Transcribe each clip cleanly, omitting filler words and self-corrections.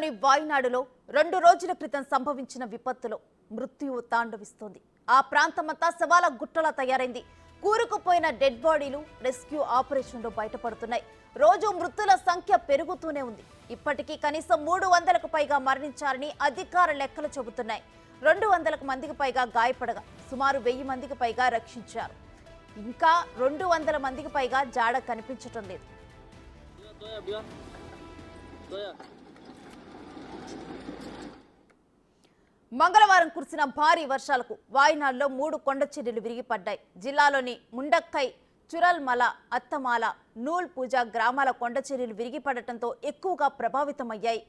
కేరళలోని వాయనాడులో 2 రోజుల క్రితం సంభవించిన విపత్తులో మృత్యువు తాండవిస్తోంది. ఆ ప్రాంతమంతా శవాల గుట్టలా తయారైంది. కూరుకుపోయిన డెడ్ బాడీలు రెస్క్యూ ఆపరేషన్లో బయటపడుతున్నాయి. రోజు మృతుల సంఖ్య పెరుగుతూనే ఉంది. ఇప్పటికీ కనీసం 300కు పైగా మరణించారని అధికార లెక్కలు చెబుతున్నాయి. 200 మందికి పైగా గాయపడగా సుమారు 1000 మందికి పైగా రక్షించారు. ఇంకా 200 మందికి పైగా జాడ కనిపించటం లేదు. మంగళవారం కురిసిన భారీ వర్షాలకు వాయనాడులో 3 కొండ చర్యలు విరిగిపడ్డాయి. జిల్లాలోని ముండక్కై, చురల్మల, అత్తమాల, నూల్ పూజ గ్రామాల కొండ చర్యలు విరిగిపడటంతో ఎక్కువగా ప్రభావితమయ్యాయి.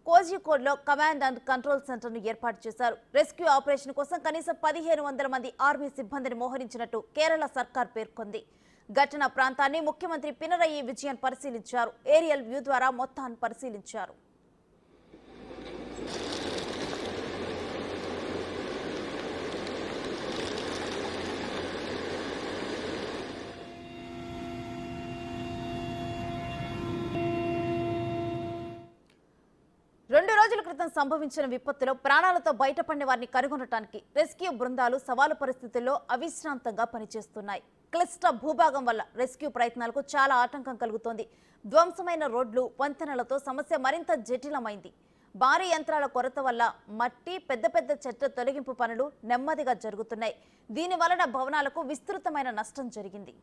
కోజికోడ్లో కమాండ్ అండ్ కంట్రోల్ సెంటర్ను ఏర్పాటు చేశారు. రెస్క్యూ ఆపరేషన్ కోసం కనీసం 1500 మంది ఆర్మీ సిబ్బందిని మోహరించినట్టు కేరళ సర్కార్ పేర్కొంది. ఘటన ప్రాంతాన్ని ముఖ్యమంత్రి పినరయి విజయన్ పరిశీలించారు. ఏరియల్ వ్యూ ద్వారా మొత్తాన్ని పరిశీలించారు. రెండు రోజుల క్రితం సంభవించిన విపత్తులో ప్రాణాలతో బయటపడిన వారిని కనుగొనడానికి రెస్క్యూ బృందాలు సవాలు పరిస్థితుల్లో అవిశ్రాంతంగా పనిచేస్తున్నాయి. క్లిష్ట భూభాగం వల్ల రెస్క్యూ ప్రయత్నాలకు చాలా ఆటంకం కలుగుతోంది. ధ్వంసమైన రోడ్లు, వంతెనలతో సమస్య మరింత జటిలమైంది. భారీ యంత్రాల కొరత వల్ల మట్టి, పెద్ద చెట్ల తొలగింపు పనులు నెమ్మదిగా జరుగుతున్నాయి. దీని వలన భవనాలకు విస్తృతమైన నష్టం జరిగింది.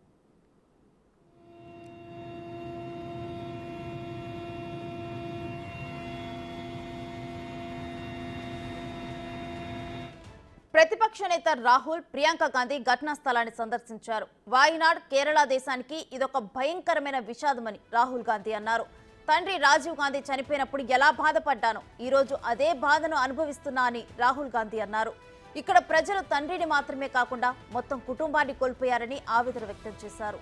ప్రతిపక్ష నేత రాహుల్, ప్రియాంక గాంధీ ఘటనా స్థలాన్ని సందర్శించారు. వాయనాడ్ కేరళ దేశానికి ఇదొక భయంకరమైన విషాదమని రాహుల్ గాంధీ అన్నారు. తండ్రి రాజీవ్ గాంధీ చనిపోయినప్పుడు ఎలా బాధపడ్డానో ఈరోజు అదే బాధను అనుభవిస్తున్నా అని రాహుల్ గాంధీ అన్నారు. ఇక్కడ ప్రజలు తండ్రిని మాత్రమే కాకుండా మొత్తం కుటుంబాన్ని కోల్పోయారని ఆవేదన వ్యక్తం చేశారు.